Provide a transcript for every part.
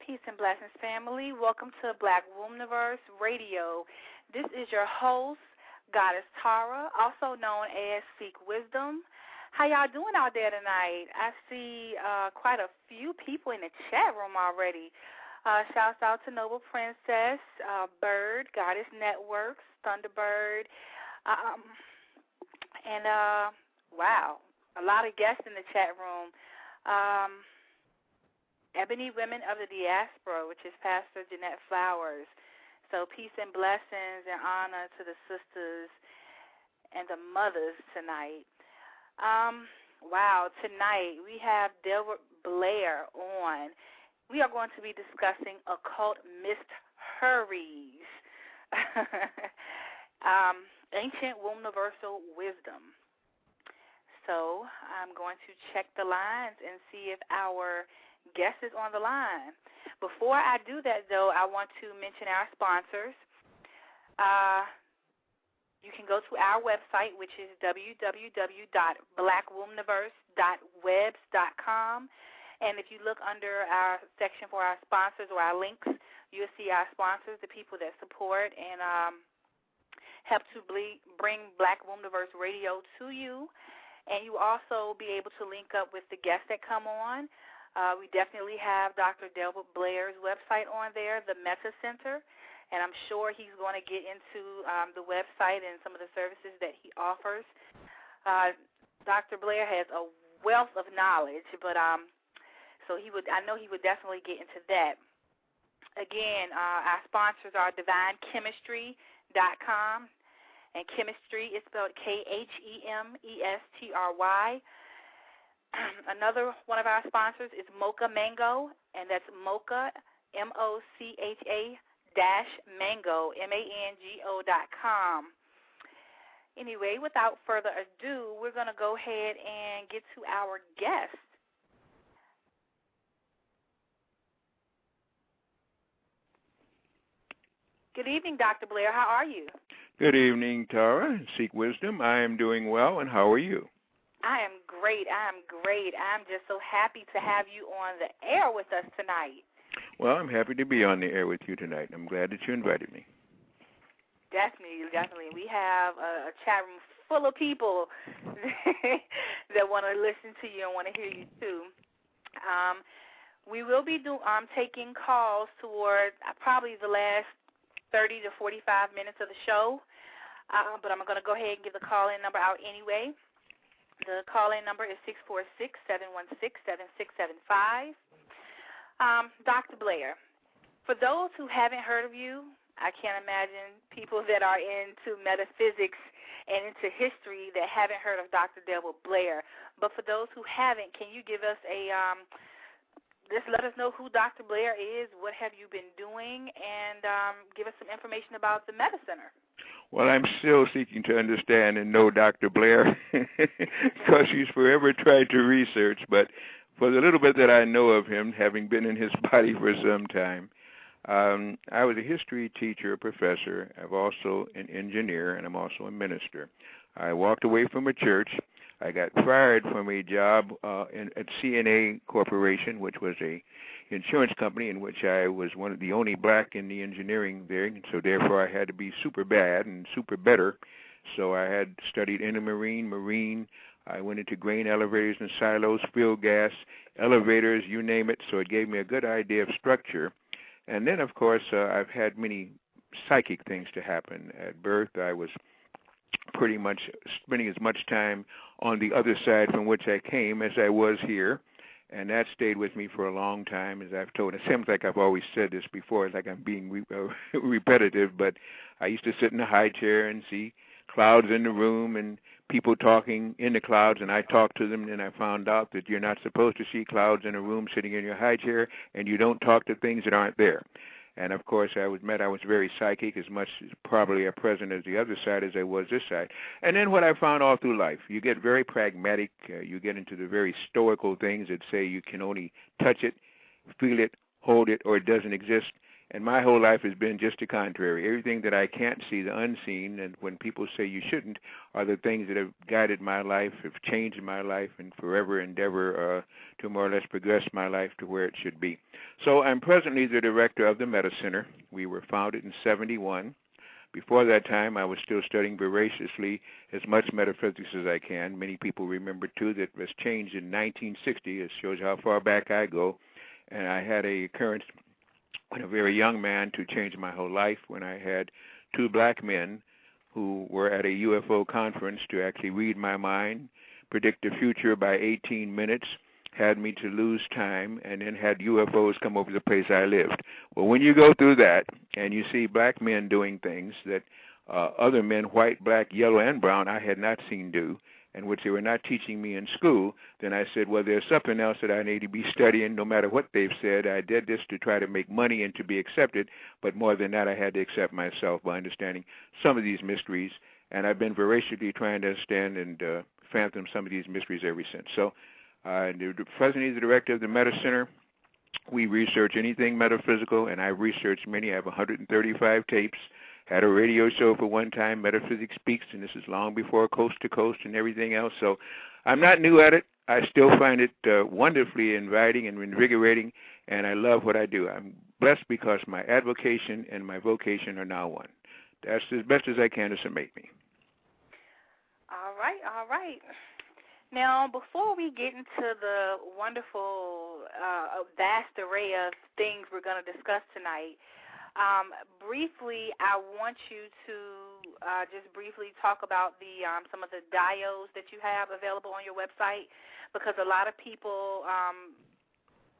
Peace and blessings, family. Welcome to Black Wombnivers Radio. This is your host, Goddess Tara, also known as Seek Wisdom. How y'all doing out there tonight? I see quite a few people in the chat room already. Shouts out to Noble Princess, Bird, Goddess Networks, Thunderbird, and wow, a lot of guests in the chat room. Ebony Women of the Diaspora, which is Pastor Jeanette Flowers. So peace and blessings and honor to the sisters and the mothers tonight. Wow, tonight we have Delbert Blair on. We are going to be discussing occult mysteries, ancient Wombniversal wisdom. So I'm going to check the lines and see if our guest is on the line. Before I do that, though, I want to mention our sponsors. You can go to our website, which is www.blackwombnivers.webs.com. And if you look under our section for our sponsors or our links, you'll see our sponsors, the people that support and help to bring Black Wombnivers Radio to you. And you also be able to link up with the guests that come on. We definitely have Dr. Delbert Blair's website on there, the Meta Center, and I'm sure he's going to get into the website and some of the services that he offers. Dr. Blair has a wealth of knowledge, but so I know he would definitely get into that. Again, our sponsors are DivineChemistry.com, and chemistry is spelled K-H-E-M-E-S-T-R-Y. Another one of our sponsors is Mocha Mango, and that's Mocha, M-O-C-H-A -mango, M-A-N-G-O.com. Anyway, without further ado, we're going to go ahead and get to our guest. Good evening, Dr. Blair. How are you? Good evening, Tara. Seek Wisdom. I am doing well, and how are you? I am great. I'm just so happy to have you on the air with us tonight. Well, I'm happy to be on the air with you tonight. I'm glad that you invited me. Definitely. We have a chat room full of people that want to listen to you and want to hear you, too. We will be taking calls toward probably the last 30 to 45 minutes of the show, but I'm going to go ahead and give the call-in number out anyway. The call-in number is 646-716-7675. Dr. Blair, for those who haven't heard of you, I can't imagine people that are into metaphysics and into history that haven't heard of Dr. Delbert Blair. But for those who haven't, can you give us just let us know who Dr. Blair is, what have you been doing, and give us some information about the Meta Center. Well, I'm still seeking to understand and know Dr. Blair because he's forever tried to research. But for the little bit that I know of him, having been in his body for some time, I was a history teacher, a professor. I'm also an engineer, and I'm also a minister. I walked away from a church. I got fired from a job at CNA Corporation, which was a insurance company in which I was one of the only black in the engineering there, and so therefore I had to be super bad and super better. So I had studied marine. I went into grain elevators and silos, field gas, elevators, you name it. So it gave me a good idea of structure. And then, of course, I've had many psychic things to happen. At birth, I was pretty much spending as much time on the other side from which I came as I was here. And that stayed with me for a long time, as I've told. It seems like I've always said this before, like I'm being repetitive, but I used to sit in a high chair and see clouds in the room and people talking in the clouds, and I talked to them, and I found out that you're not supposed to see clouds in a room sitting in your high chair, and you don't talk to things that aren't there. And, of course, I was very psychic, as much as probably a present as the other side as I was this side. And then what I found all through life, you get very pragmatic. You get into the very stoical things that say you can only touch it, feel it, hold it, or it doesn't exist. And my whole life has been just the contrary. Everything that I can't see, the unseen, and when people say you shouldn't, are the things that have guided my life, have changed my life, and forever endeavor to more or less progress my life to where it should be. So I'm presently the director of the Meta Center. We were founded in 1971. Before that time, I was still studying voraciously as much metaphysics as I can. Many people remember, too, that it was changed in 1960. It shows how far back I go. And I had a occurrence when a very young man to change my whole life when I had two black men who were at a UFO conference to actually read my mind, predict the future by 18 minutes, had me to lose time, and then had UFOs come over the place I lived. Well, when you go through that and you see black men doing things that other men, white, black, yellow, and brown, I had not seen do, and which they were not teaching me in school, then I said, well, there's something else that I need to be studying no matter what they've said. I did this to try to make money and to be accepted, but more than that, I had to accept myself by understanding some of these mysteries, and I've been voraciously trying to understand and fathom some of these mysteries ever since. So presently the director of the Meta Center. We research anything metaphysical, and I've researched many. I have 135 tapes. Had a radio show for one time, Metaphysics Speaks, and this is long before Coast to Coast and everything else. So I'm not new at it. I still find it wonderfully inviting and invigorating, and I love what I do. I'm blessed because my avocation and my vocation are now one. That's as best as I can to summate me. All right. Now, before we get into the wonderful, vast array of things we're going to discuss tonight, briefly, I want you to just briefly talk about the some of the diodes that you have available on your website, because a lot of people,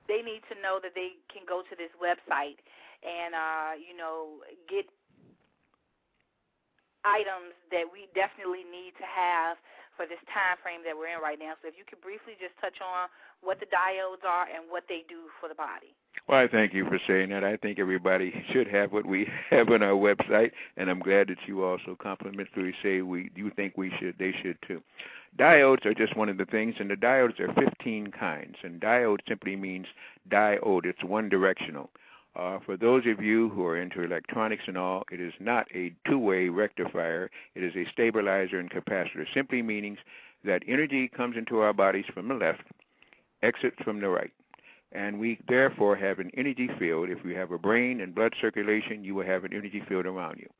they need to know that they can go to this website and, get items that we definitely need to have for this time frame that we're in right now. So if you could briefly just touch on what the diodes are and what they do for the body. Well, I thank you for saying that. I think everybody should have what we have on our website, and I'm glad that you also complimentary say you think we should, they should too. Diodes are just one of the things, and the diodes are 15 kinds, and diode simply means diode. It's one directional. For those of you who are into electronics and all, it is not a two-way rectifier. It is a stabilizer and capacitor, simply meaning that energy comes into our bodies from the left, exits from the right. And we therefore have an energy field. If you have a brain and blood circulation, you will have an energy field around you.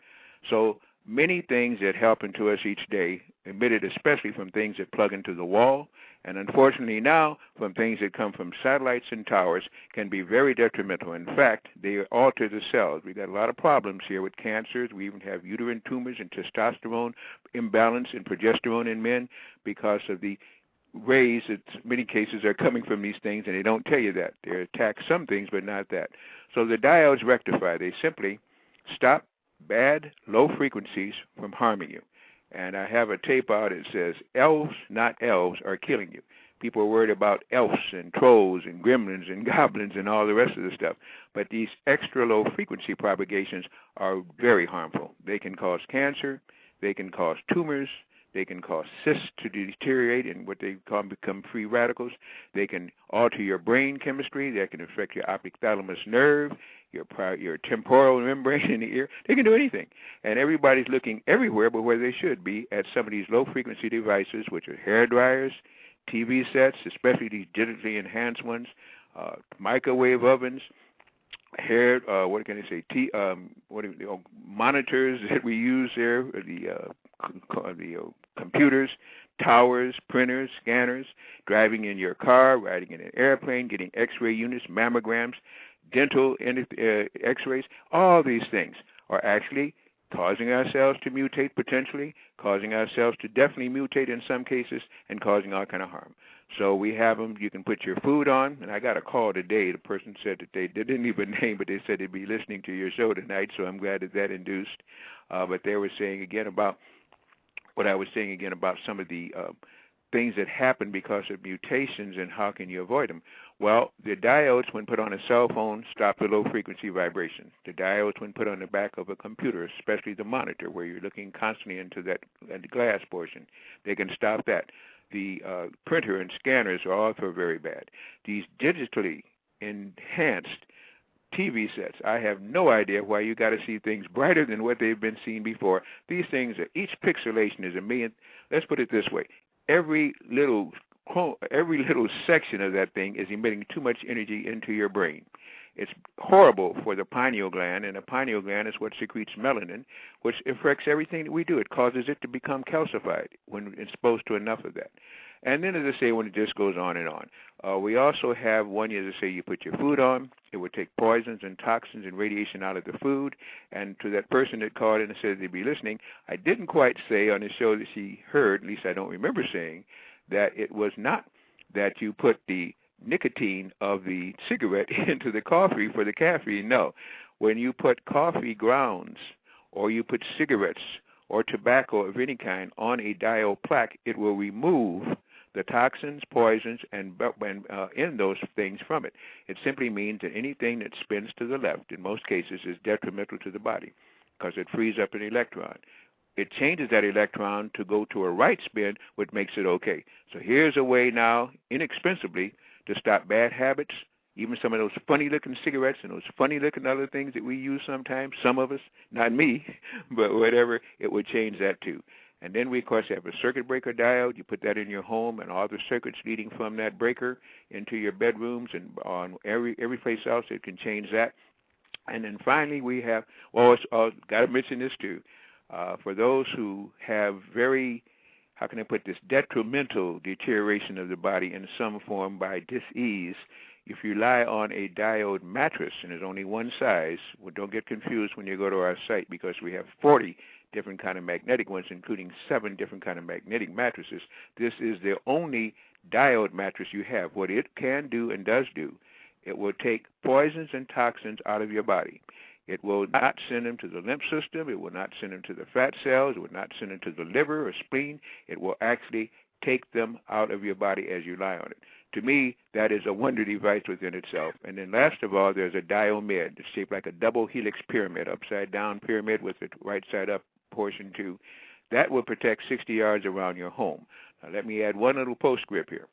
So many things that happen to us each day, emitted especially from things that plug into the wall, and unfortunately now from things that come from satellites and towers, can be very detrimental. In fact, they alter the cells. We've got a lot of problems here with cancers. We even have uterine tumors and testosterone imbalance and progesterone in men because of the rays that in many cases are coming from these things, and they don't tell you that. They attack some things, but not that. So the diodes rectify. They simply stop bad, low frequencies from harming you. And I have a tape out that says, elves, not elves, are killing you. People are worried about elves and trolls and gremlins and goblins and all the rest of the stuff. But these extra low frequency propagations are very harmful. They can cause cancer. They can cause tumors. They can cause cysts to deteriorate and what they call become free radicals. They can alter your brain chemistry. They can affect your optic thalamus nerve, your temporal membrane in the ear. They can do anything. And everybody's looking everywhere but where they should be at some of these low-frequency devices, which are hair dryers, TV sets, especially these digitally enhanced ones, microwave ovens, monitors that we use there, the computers, towers, printers, scanners, driving in your car, riding in an airplane, getting X-ray units, mammograms, dental X-rays. All these things are actually causing ourselves to mutate potentially, causing ourselves to definitely mutate in some cases, and causing all kind of harm. So we have them. You can put your food on. And I got a call today. The person said that they didn't leave a name, but they said they'd be listening to your show tonight, so I'm glad that induced. But they were saying again about what I was saying again about some of the things that happen because of mutations and how can you avoid them. Well, the diodes, when put on a cell phone, stop the low-frequency vibration. The diodes, when put on the back of a computer, especially the monitor, where you're looking constantly into that glass portion, they can stop that. The printer and scanners are also very bad. These digitally enhanced TV sets. I have no idea why you got to see things brighter than what they've been seen before. These things are, each pixelation is a million. Let's put it this way: every little section of that thing is emitting too much energy into your brain. It's horrible for the pineal gland, and the pineal gland is what secretes melanin, which affects everything that we do. It causes it to become calcified when it's exposed to enough of that. And then, as I say, when it just goes on and on. We also have one, as I say, you put your food on. It would take poisons and toxins and radiation out of the food. And to that person that called in and said they'd be listening, I didn't quite say on the show that she heard, at least I don't remember saying, that it was not that you put the nicotine of the cigarette into the coffee for the caffeine. No. When you put coffee grounds or you put cigarettes or tobacco of any kind on a diode plaque, it will remove the toxins, poisons, and in those things from it. It simply means that anything that spins to the left, in most cases, is detrimental to the body because it frees up an electron. It changes that electron to go to a right spin, which makes it okay. So here's a way now, inexpensively, to stop bad habits, even some of those funny-looking cigarettes and those funny-looking other things that we use sometimes, some of us, not me, but whatever, it would change that too. And then we, of course, have a circuit breaker diode. You put that in your home, and all the circuits leading from that breaker into your bedrooms and on every place else, it can change that. And then finally we have, got to mention this too, for those who have very, how can I put this, detrimental deterioration of the body in some form by dis-ease, if you lie on a diode mattress, and there's only one size, well, don't get confused when you go to our site because we have 40 different kind of magnetic ones, including 7 different kind of magnetic mattresses. This is the only diode mattress you have. What it can do and does do, it will take poisons and toxins out of your body. It will not send them to the lymph system. It will not send them to the fat cells. It will not send them to the liver or spleen. It will actually take them out of your body as you lie on it. To me, that is a wonder device within itself. And then last of all, there's a diomed. It's shaped like a double helix pyramid, upside-down pyramid with the right side up portion too. That will protect 60 yards around your home. Now, let me add one little postscript here.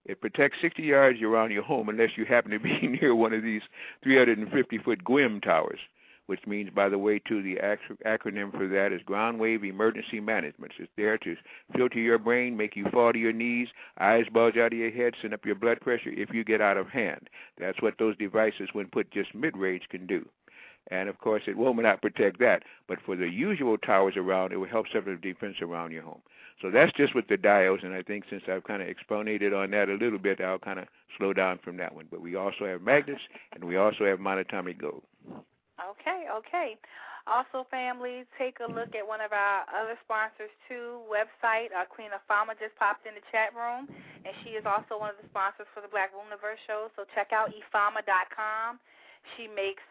It protects 60 yards around your home unless you happen to be near one of these 350-foot GWIM towers, which means, by the way, too, the acronym for that is Ground Wave Emergency Management. It's there to filter your brain, make you fall to your knees, eyes bulge out of your head, send up your blood pressure if you get out of hand. That's what those devices, when put just mid-range, can do. And, of course, it will not protect that. But for the usual towers around, it will help set the defense around your home. So that's just with the diodes, and I think since I've kind of exponated on that a little bit, I'll kind of slow down from that one. But we also have magnets, and we also have monatomic gold. Okay. Also, family, take a look at one of our other sponsors, too, website. Queen Afama just popped in the chat room, and she is also one of the sponsors for the Black Wombnivers show. So check out ifama.com. She makes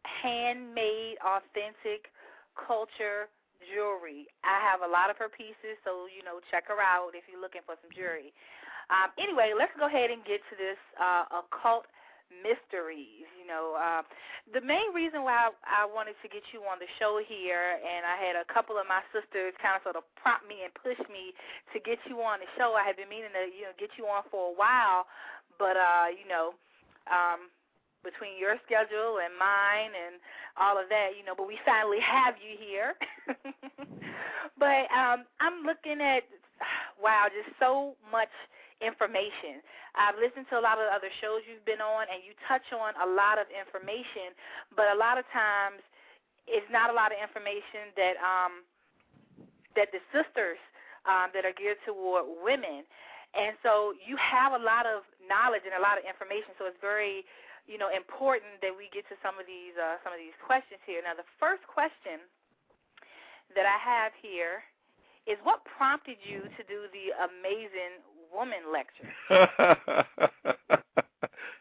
handmade, authentic culture jewelry. I have a lot of her pieces, so, check her out if you're looking for some jewelry. Anyway, let's go ahead and get to this occult mysteries. The main reason why I wanted to get you on the show here, and I had a couple of my sisters kind of sort of prompt me and push me to get you on the show. I had been meaning to, get you on for a while, but, between your schedule and mine and all of that, but we finally have you here. But I'm looking at, just so much information. I've listened to a lot of other shows you've been on, and you touch on a lot of information, but a lot of times it's not a lot of information that that the sisters that are geared toward women. And so you have a lot of knowledge and a lot of information, so it's very important that we get to some of these questions here. Now, the first question that I have here is, what prompted you to do the Amazing Woman lecture?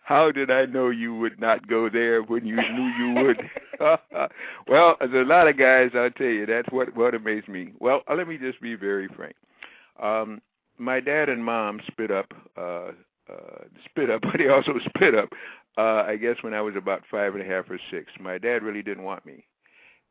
How did I know you would not go there when you knew you would? Well, there's a lot of guys, I'll tell you, that's what amazed me. Well, let me just be very frank. My dad and mom split up, but they also split up, I guess, when I was about 5.5 or 6. My dad really didn't want me.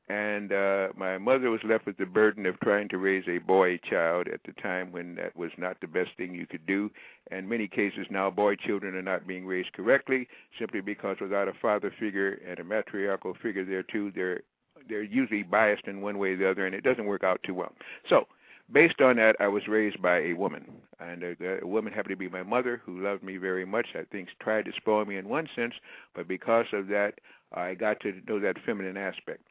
And my mother was left with the burden of trying to raise a boy child at the time when that was not the best thing you could do. In many cases now, boy children are not being raised correctly simply because without a father figure and a matriarchal figure there too, they're usually biased in one way or the other, and it doesn't work out too well. So based on that, I was raised by a woman, and a woman happened to be my mother, who loved me very much. I think tried to spoil me in one sense, but because of that, I got to know that feminine aspect.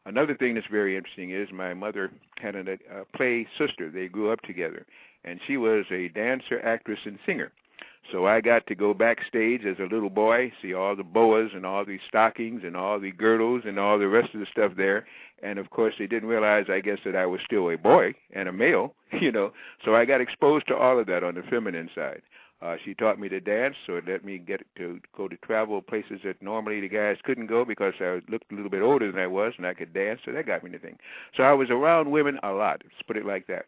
Another thing that's very interesting is my mother had a play sister. They grew up together, and she was a dancer, actress, and singer. So I got to go backstage as a little boy, see all the boas and all the stockings and all the girdles and all the rest of the stuff there. And, of course, they didn't realize, I guess, that I was still a boy and a male, So I got exposed to all of that on the feminine side. She taught me to dance, so it let me get to go to travel places that normally the guys couldn't go because I looked a little bit older than I was and I could dance, so that got me the thing. So I was around women a lot, let's put it like that.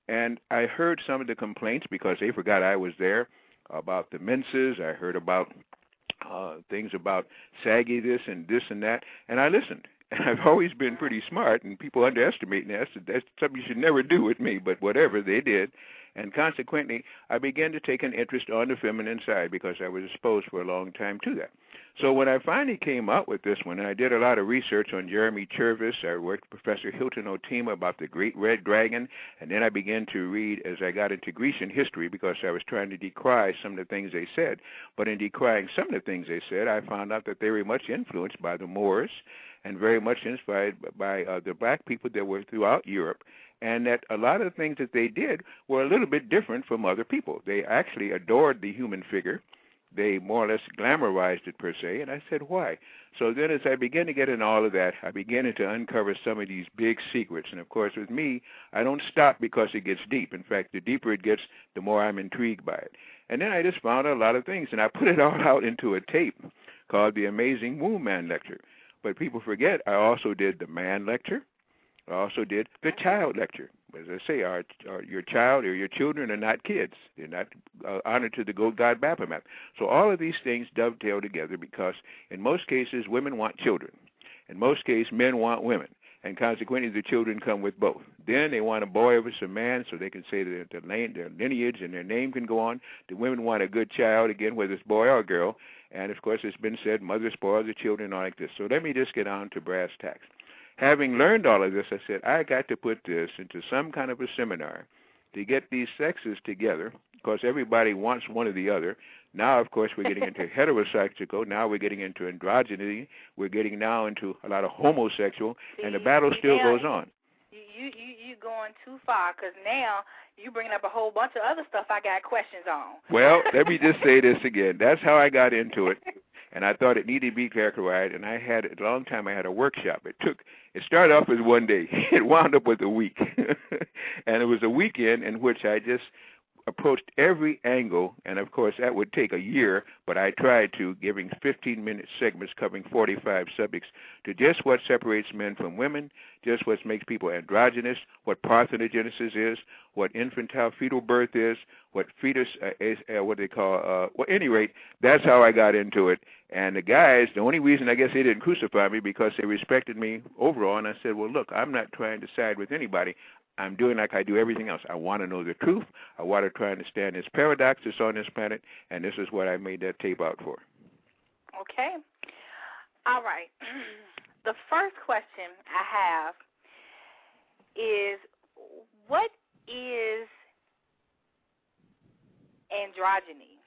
And I heard some of the complaints because they forgot I was there about the menses. I heard about things about saggy this and that, and I listened. And I've always been pretty smart, and people underestimate me. That's something you should never do with me, but whatever, they did. And consequently, I began to take an interest on the feminine side because I was exposed for a long time to that. So when I finally came out with this one, and I did a lot of research on Jeremy Chervis, I worked with Professor Hilton Otima about the Great Red Dragon, and then I began to read as I got into Grecian history because I was trying to decry some of the things they said. But in decrying some of the things they said, I found out that they were much influenced by the Moors and very much inspired by the black people that were throughout Europe, and that a lot of the things that they did were a little bit different from other people. They actually adored the human figure. They more or less glamorized it, per se, and I said, why? So then as I began to get in all of that, I began to uncover some of these big secrets. And, of course, with me, I don't stop because it gets deep. In fact, the deeper it gets, the more I'm intrigued by it. And then I just found out a lot of things, and I put it all out into a tape called The Amazing Womb Man Lecture. But people forget I also did the man lecture. I also did the child lecture. As I say, your child or your children are not kids. They're not honored to the goat god Baphomet. So all of these things dovetail together because in most cases women want children. In most cases men want women. And consequently the children come with both. Then they want a boy versus a man so they can say that their lineage and their name can go on. The women want a good child, again, whether it's boy or girl. And, of course, it's been said, mother spoils the children, all like this. So let me just get on to brass tacks. Having learned all of this, I said, I got to put this into some kind of a seminar to get these sexes together, because everybody wants one or the other. Now, of course, we're getting into heterosexual. Now we're getting into androgyny. We're getting now into a lot of homosexual, and the battle still goes on. You going too far, because now you bringing up a whole bunch of other stuff I got questions on. Well, let me just say this again. That's how I got into it. And I thought it needed to be characterized, and I had a long time. I had a workshop. It started off as one day. It wound up with a week, and it was a weekend in which I just approached every angle, and of course that would take a year, but I tried to, giving 15-minute segments covering 45 subjects, to just what separates men from women, just what makes people androgynous, what parthenogenesis is, what infantile fetal birth is, what fetus is, what they call, well, at any rate, that's how I got into it. And the guys, the only reason I guess they didn't crucify me because they respected me overall, and I said, well, look, I'm not trying to side with anybody. I'm doing like I do everything else. I want to know the truth. I want to try and understand this paradox that's on this planet, and this is what I made that tape out for. Okay. All right. The first question I have is, what is androgyny?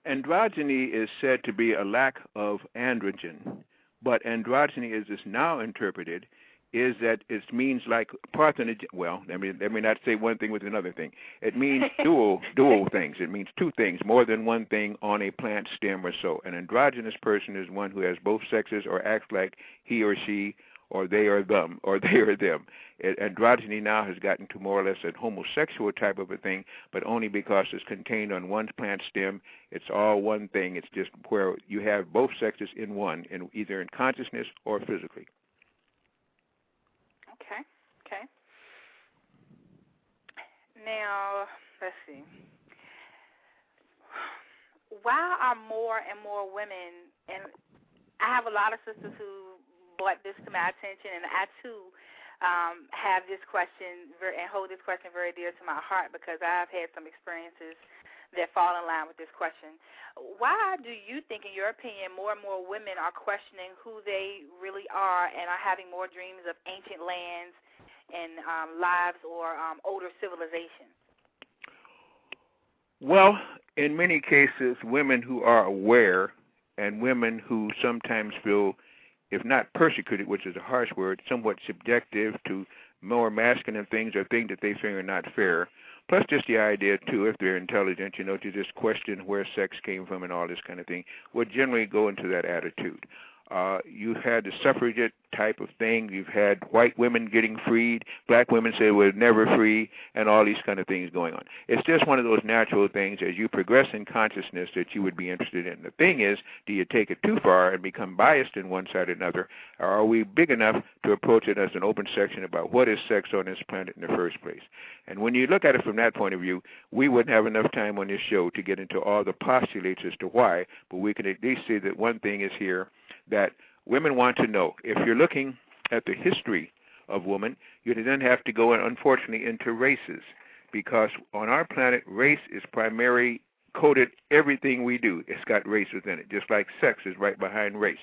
Androgyny is said to be a lack of androgen, but androgyny, as it's now interpreted, is that it means like parthenogen. Well, let me not say one thing with another thing. It means dual things. It means two things, more than one thing on a plant stem or so. An androgynous person is one who has both sexes or acts like he or she, or they or them, or they or them. Androgyny now has gotten to more or less a homosexual type of a thing, but only because it's contained on one plant stem. It's all one thing. It's just where you have both sexes in one, either in consciousness or physically. Okay. Now, let's see. Why are more and more women, and I have a lot of sisters who brought this to my attention, and I, too, have this question and hold this question very dear to my heart because I've had some experiences that fall in line with this question. Why do you think, in your opinion, more and more women are questioning who they really are and are having more dreams of ancient lands and lives or older civilizations? Well, in many cases, women who are aware and women who sometimes feel, if not persecuted, which is a harsh word, somewhat subjective to more masculine things or things that they think are not fair, plus just the idea, too, if they're intelligent, to just question where sex came from and all this kind of thing, would generally go into that attitude. You've had the suffragette type of thing. You've had white women getting freed. Black women say we're never free, and all these kind of things going on. It's just one of those natural things as you progress in consciousness that you would be interested in. The thing is, do you take it too far and become biased in one side or another, or are we big enough to approach it as an open section about what is sex on this planet in the first place? And when you look at it from that point of view, we wouldn't have enough time on this show to get into all the postulates as to why, but we can at least see that one thing is here that women want to know. If you're looking at the history of women, you then have to go, unfortunately, into races, because on our planet, race is primarily coded everything we do. It's got race within it, just like sex is right behind race.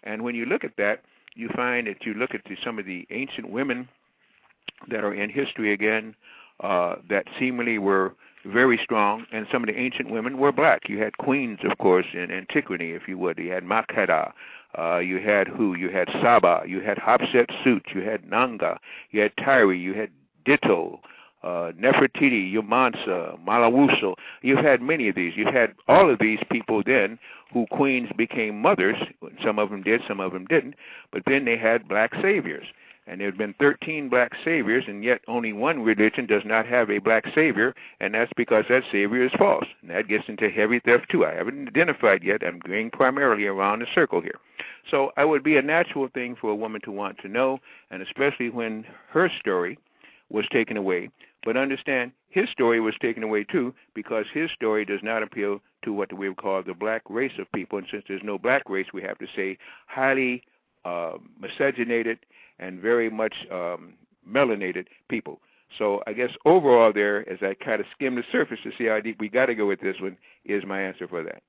And when you look at that, you find that you look at some of the ancient women that are in history again, that seemingly were very strong, and some of the ancient women were black. You had queens, of course, in antiquity, if you would. You had Makeda. You had You had Saba. You had Hatshepsut. You had Nanga. You had Tyre. You had Ditto, Nefertiti, Yumansa, Malawuso. You've had many of these. You've had all of these people then who queens became mothers. Some of them did, some of them didn't. But then they had black saviors. And there have been 13 black saviors, and yet only one religion does not have a black savior, and that's because that savior is false. And that gets into heavy theft, too. I haven't identified yet. I'm going primarily around the circle here. So it would be a natural thing for a woman to want to know, and especially when her story was taken away. But understand, his story was taken away, too, because his story does not appeal to what we would call the black race of people. And since there's no black race, we have to say highly miscegenated and very much melanated people. So I guess overall there, as I kind of skim the surface to see how deep we got to go with this one, is my answer for that.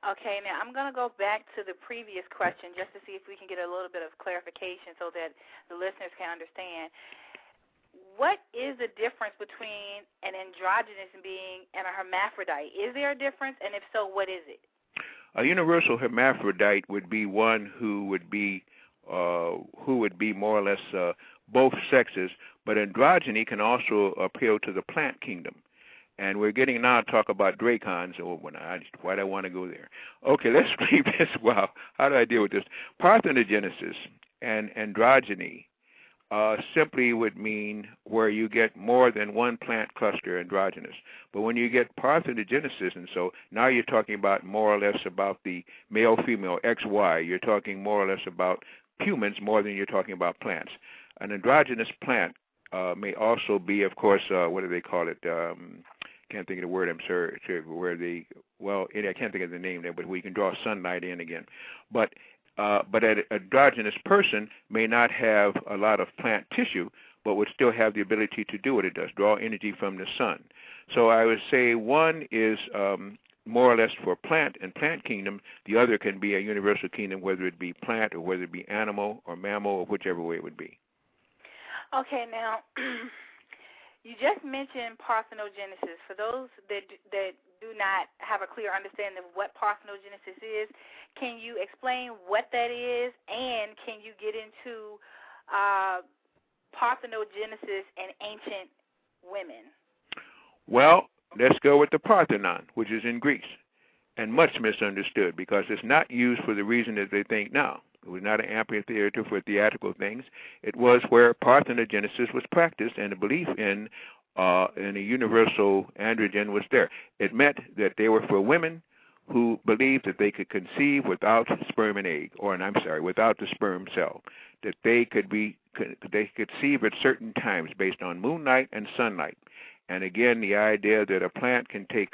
Okay, now I'm going to go back to the previous question just to see if we can get a little bit of clarification so that the listeners can understand. What is the difference between an androgynous being and a hermaphrodite? Is there a difference, and if so, what is it? A universal hermaphrodite would be one who would be more or less both sexes, but androgyny can also appeal to the plant kingdom. And we're getting now to talk about dracons. Why do I want to go there? Okay, let's leave this. Wow, how do I deal with this? Parthenogenesis and androgyny simply would mean where you get more than one plant cluster androgynous. But when you get parthenogenesis, and so now you're talking about more or less about the male-female XY. You're talking more or less about humans more than you're talking about plants. An androgynous plant may also be, of course, what do they call it? Can't think of the word. I'm sorry. I can't think of the name there, but we can draw sunlight in again. But an androgynous person may not have a lot of plant tissue, but would still have the ability to do what it does, draw energy from the sun. So I would say one is more or less for plant and plant kingdom. The other can be a universal kingdom, whether it be plant or whether it be animal or mammal or whichever way it would be. Okay, now, you just mentioned parthenogenesis. For those that do not have a clear understanding of what parthenogenesis is, can you explain what that is, and can you get into parthenogenesis and ancient women? Well, let's go with the Parthenon, which is in Greece, and much misunderstood because it's not used for the reason that they think now. It was not an amphitheater for theatrical things. It was where parthenogenesis was practiced, and the belief in a universal androgen was there. It meant that they were for women who believed that they could conceive without sperm and egg, without the sperm cell, that they could conceive at certain times based on moonlight and sunlight. And again, the idea that a plant can take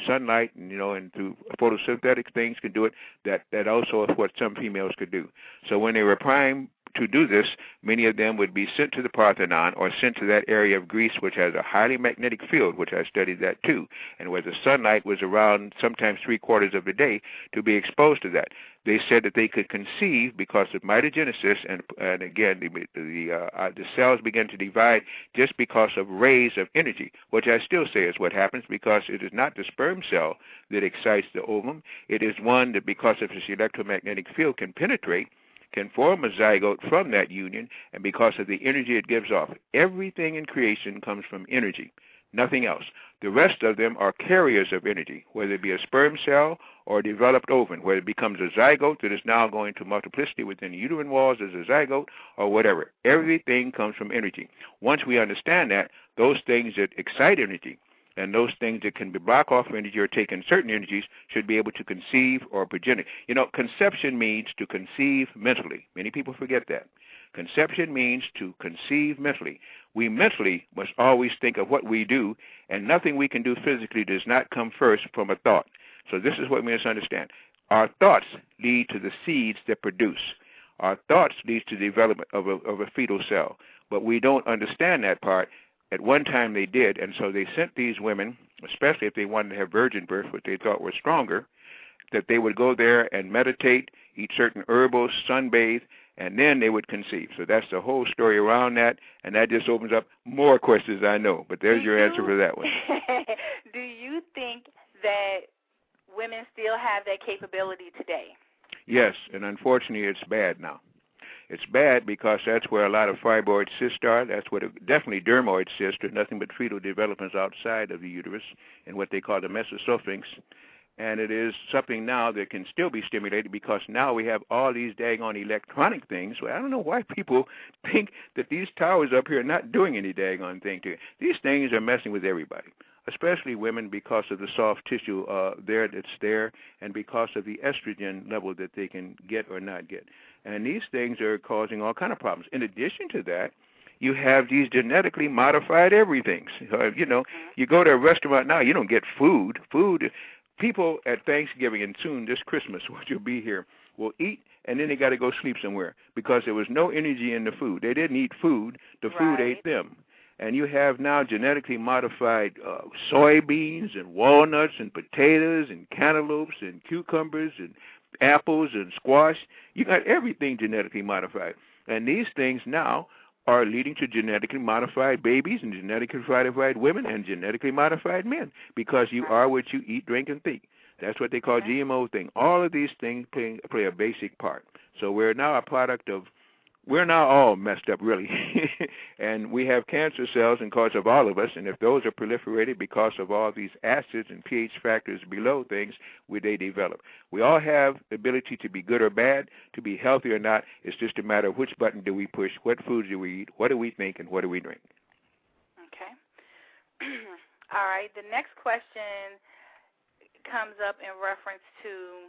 sunlight and through photosynthetic things can do it, that also is what some females could do. So when they were primed to do this, many of them would be sent to the Parthenon or sent to that area of Greece which has a highly magnetic field, which I studied that too, and where the sunlight was around sometimes 3/4 of the day, to be exposed to that. They said that they could conceive because of mitogenesis, and again, the cells began to divide just because of rays of energy, which I still say is what happens, because it is not the sperm cell that excites the ovum. It is one that, because of its electromagnetic field, can penetrate, can form a zygote from that union, and because of the energy it gives off. Everything in creation comes from energy, nothing else. The rest of them are carriers of energy, whether it be a sperm cell or a developed ovum, where it becomes a zygote that is now going to multiplicity within the uterine walls as a zygote or whatever. Everything comes from energy. Once we understand that, those things that excite energy and those things that can be block off energy or take in certain energies should be able to conceive or progenitor. Conception means to conceive mentally. Many people forget that. Conception means to conceive mentally. We mentally must always think of what we do, and nothing we can do physically does not come first from a thought. So this is what we must understand. Our thoughts lead to the seeds that produce. Our thoughts lead to the development of a fetal cell. But we don't understand that part. At one time they did, and so they sent these women, especially if they wanted to have virgin birth, which they thought were stronger, that they would go there and meditate, eat certain herbals, sunbathe, and then they would conceive. So that's the whole story around that, and that just opens up more questions, I know. But there's your answer for that one. Do you think that women still have that capability today? Yes, and unfortunately it's bad now. It's bad because that's where a lot of fibroid cysts are. That's what definitely dermoid cysts are, nothing but fetal developments outside of the uterus and what they call the mesosphinx. And it is something now that can still be stimulated because now we have all these daggone electronic things. Well, I don't know why people think that these towers up here are not doing any daggone thing to it. These things are messing with everybody, especially women, because of the soft tissue that's there, and because of the estrogen level that they can get or not get. And these things are causing all kind of problems. In addition to that, you have these genetically modified everythings. You go to a restaurant now, you don't get food. People at Thanksgiving and soon this Christmas, which will be here, will eat, and then they got to go sleep somewhere because there was no energy in the food. They didn't eat food. The food ate them. And you have now genetically modified soybeans and walnuts and potatoes and cantaloupes and cucumbers and apples and squash. You got everything genetically modified. And these things now are leading to genetically modified babies and genetically modified women and genetically modified men, because you are what you eat, drink, and think. That's what they call GMO thing. All of these things play a basic part. So we're now a product of, we're now all messed up, really. And we have cancer cells in cause of all of us, and if those are proliferated because of all these acids and pH factors below things, they develop. We all have the ability to be good or bad, to be healthy or not. It's just a matter of which button do we push, what foods do we eat, what do we think, and what do we drink. Okay. All right. The next question comes up in reference to,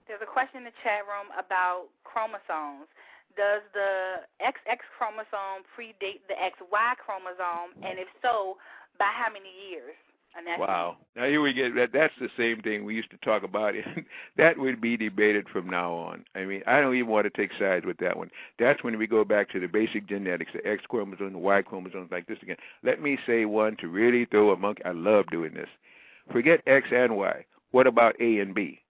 there's a question in the chat room about chromosomes. Does the XX chromosome predate the XY chromosome, and if so, by how many years? And that's wow. Now here we get that. That's the same thing we used to talk about. That would be debated from now on. I mean, I don't even want to take sides with that one. That's when we go back to the basic genetics, the X chromosome, the Y chromosomes, like this again. Let me say one to really throw a monkey. I love doing this. Forget X and Y. What about A and B?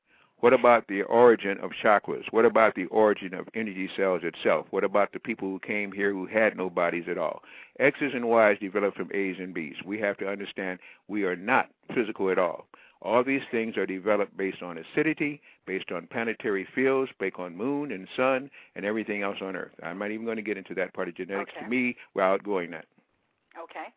What about the origin of chakras? What about the origin of energy cells itself? What about the people who came here who had no bodies at all? X's and Y's developed from A's and B's. We have to understand we are not physical at all. All these things are developed based on acidity, based on planetary fields, based on moon and sun, and everything else on Earth. I'm not even going to get into that part of genetics. Okay. To me, we're outgoing that. Okay.